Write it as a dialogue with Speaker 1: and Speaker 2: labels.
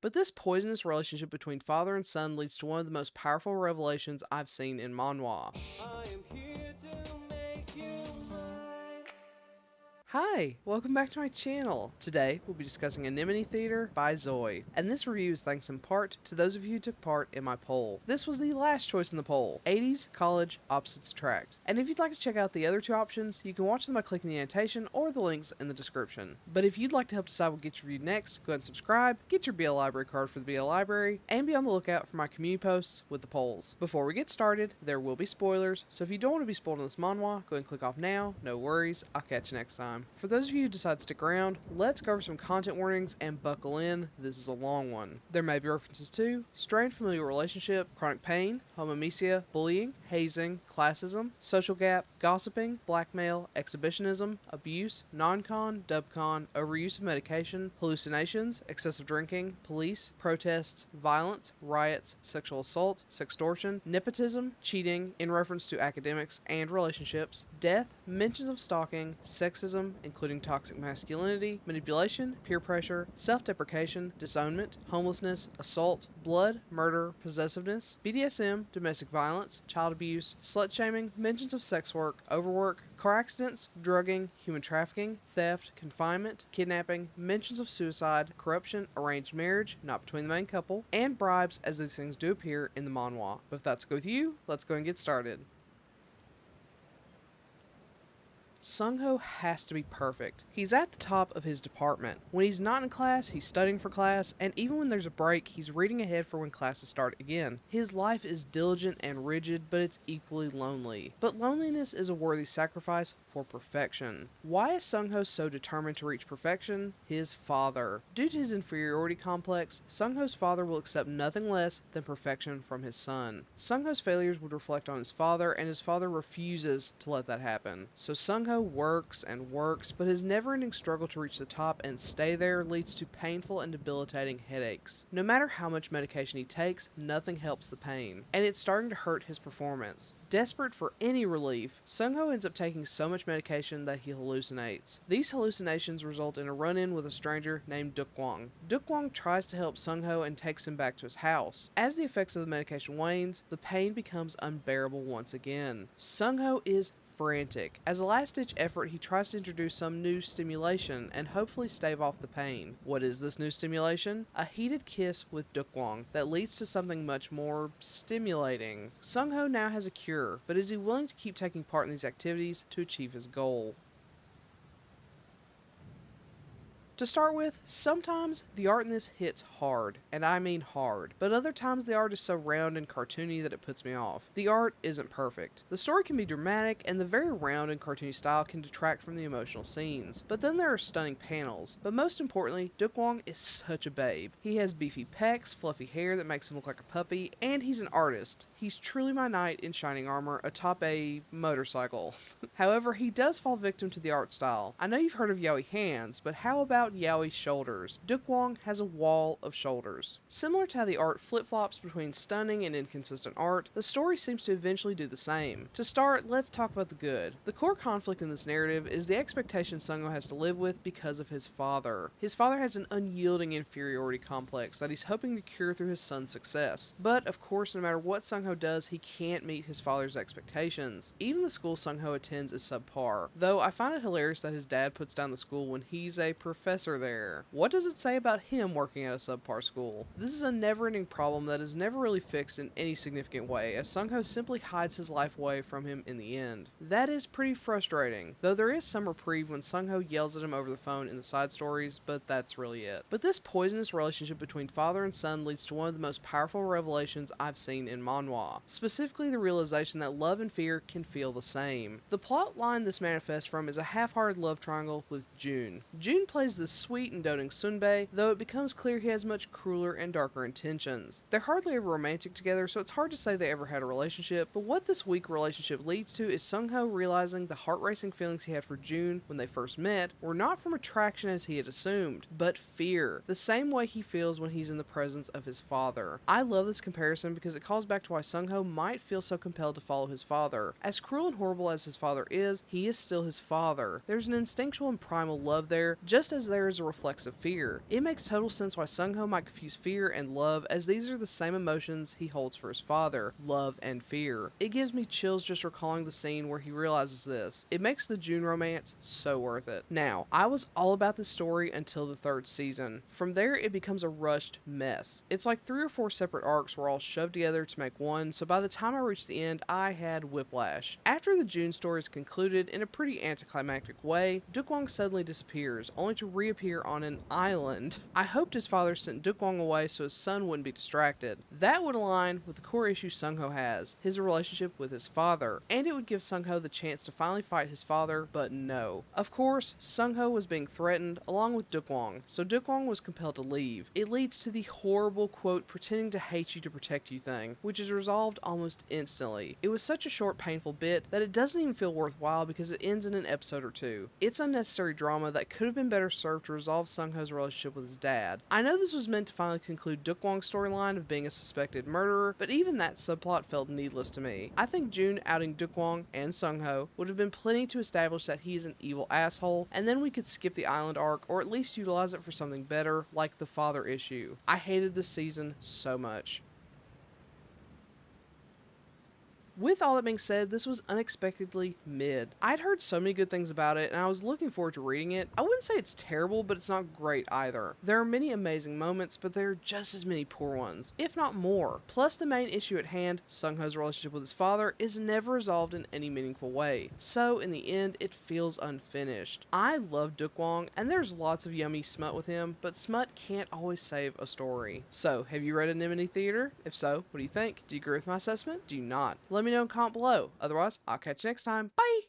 Speaker 1: But this poisonous relationship between father and son leads to one of the most powerful revelations I've seen in Manhwa.
Speaker 2: I am here to make you mine.
Speaker 1: Hi, welcome back to my channel. Today, we'll be discussing Anemone Theater by Zoe, and this review is thanks in part to those of you who took part in my poll. This was the last choice in the poll, 80s, college, opposites attract. And if you'd like to check out the other two options, you can watch them by clicking the annotation or the links in the description. But if you'd like to help decide what gets reviewed next, go ahead and subscribe, get your BL Library card for the BL Library, and be on the lookout for my community posts with the polls. Before we get started, there will be spoilers, so if you don't want to be spoiled in this manhwa, go ahead and click off now, no worries, I'll catch you next time. For those of you who decide to stick around, let's go over some content warnings and buckle in, this is a long one. There may be references to strained familial relationship, chronic pain, homomesia, bullying, hazing, classism, social gap, gossiping, blackmail, exhibitionism, abuse, non-con, dubcon, overuse of medication, hallucinations, excessive drinking, police, protests, violence, riots, sexual assault, sextortion, nepotism, cheating in reference to academics and relationships, death, mentions of stalking, sexism, including toxic masculinity, manipulation, peer pressure, self-deprecation, disownment, homelessness, assault, blood, murder, possessiveness, BDSM, domestic violence, child abuse, slut-shaming, mentions of sex work, overwork, car accidents, drugging, human trafficking, theft, confinement, kidnapping, mentions of suicide, corruption, arranged marriage, not between the main couple, and bribes, as these things do appear in the manhwa. But if that's good with you, let's go and get started. Sungho has to be perfect. He's at the top of his department. When he's not in class, he's studying for class, and even when there's a break, he's reading ahead for when classes start again. His life is diligent and rigid, but it's equally lonely. But loneliness is a worthy sacrifice for perfection. Why is Sungho so determined to reach perfection? His father. Due to his inferiority complex, Sungho's father will accept nothing less than perfection from his son. Sungho's failures would reflect on his father, and his father refuses to let that happen. So Sungho works and works, but his never-ending struggle to reach the top and stay there leads to painful and debilitating headaches. No matter how much medication he takes, nothing helps the pain, and it's starting to hurt his performance. Desperate for any relief, Sungho ends up taking so much medication that he hallucinates. These hallucinations result in a run-in with a stranger named Dukwang. Dukwang tries to help Sungho and takes him back to his house. As the effects of the medication wanes, the pain becomes unbearable once again. Sungho is frantic. As a last-ditch effort, he tries to introduce some new stimulation and hopefully stave off the pain. What is this new stimulation? A heated kiss with Dukwang that leads to something much more stimulating. Sungho now has a cure, but is he willing to keep taking part in these activities to achieve his goal? To start with, sometimes the art in this hits hard, and I mean hard, but other times the art is so round and cartoony that it puts me off. The art isn't perfect. The story can be dramatic, and the very round and cartoony style can detract from the emotional scenes. But then there are stunning panels. But most importantly, Dukwang is such a babe. He has beefy pecs, fluffy hair that makes him look like a puppy, and he's an artist. He's truly my knight in shining armor atop a motorcycle. However, he does fall victim to the art style. I know you've heard of Yaoi hands, but how about Yaoi's shoulders? Dukwang has a wall of shoulders. Similar to how the art flip-flops between stunning and inconsistent art, the story seems to eventually do the same. To start, let's talk about the good. The core conflict in this narrative is the expectation Sungho has to live with because of his father. His father has an unyielding inferiority complex that he's hoping to cure through his son's success. But, of course, no matter what Sungho does, he can't meet his father's expectations. Even the school Sungho attends is subpar, though I find it hilarious that his dad puts down the school when he's a professor there. What does it say about him working at a subpar school? This is a never-ending problem that is never really fixed in any significant way, as Sungho simply hides his life away from him in the end. That is pretty frustrating, though there is some reprieve when Sungho yells at him over the phone in the side stories, but that's really it. But this poisonous relationship between father and son leads to one of the most powerful revelations I've seen in manhwa, specifically the realization that love and fear can feel the same. The plot line this manifests from is a half-hearted love triangle with Jun. Jun plays this sweet and doting Sunbae, though it becomes clear he has much crueler and darker intentions. They're hardly ever romantic together, so it's hard to say they ever had a relationship, but what this weak relationship leads to is Sungho realizing the heart-racing feelings he had for Jun when they first met were not from attraction as he had assumed, but fear, the same way he feels when he's in the presence of his father. I love this comparison because it calls back to why Sungho might feel so compelled to follow his father. As cruel and horrible as his father is, he is still his father. There's an instinctual and primal love there, just as there there is a reflexive fear. It makes total sense why Sung-ho might confuse fear and love, as these are the same emotions he holds for his father, love and fear. It gives me chills just recalling the scene where he realizes this. It makes the June romance so worth it. Now, I was all about this story until the third season. From there, it becomes a rushed mess. It's like 3 or 4 separate arcs were all shoved together to make one, so by the time I reached the end, I had whiplash. After the June story is concluded in a pretty anticlimactic way, Dukwang suddenly disappears, only to reappear on an island. I hoped his father sent Dukwang away so his son wouldn't be distracted. That would align with the core issue Sung-ho has, his relationship with his father, and it would give Sung-ho the chance to finally fight his father, but no. Of course, Sung-ho was being threatened, along with Dukwang, so Dukwang was compelled to leave. It leads to the horrible, quote, pretending to hate you to protect you thing, which is resolved almost instantly. It was such a short, painful bit that it doesn't even feel worthwhile because it ends in an episode or two. It's unnecessary drama that could have been better served to resolve Sung-ho's relationship with his dad. I know this was meant to finally conclude Dukwang's storyline of being a suspected murderer, but even that subplot felt needless to me. I think June outing Dukwang and Sung-ho would have been plenty to establish that he is an evil asshole, and then we could skip the island arc or at least utilize it for something better, like the father issue. I hated this season so much. With all that being said, this was unexpectedly mid. I'd heard so many good things about it, and I was looking forward to reading it. I wouldn't say it's terrible, but it's not great either. There are many amazing moments, but there are just as many poor ones, if not more. Plus, the main issue at hand, Sung-ho's relationship with his father, is never resolved in any meaningful way. So, in the end, it feels unfinished. I love Dukwang, and there's lots of yummy smut with him, but smut can't always save a story. So, have you read Anemone Theater? If so, what do you think? Do you agree with my assessment? Do you not? Let me know in comment below. Otherwise, I'll catch you next time. Bye!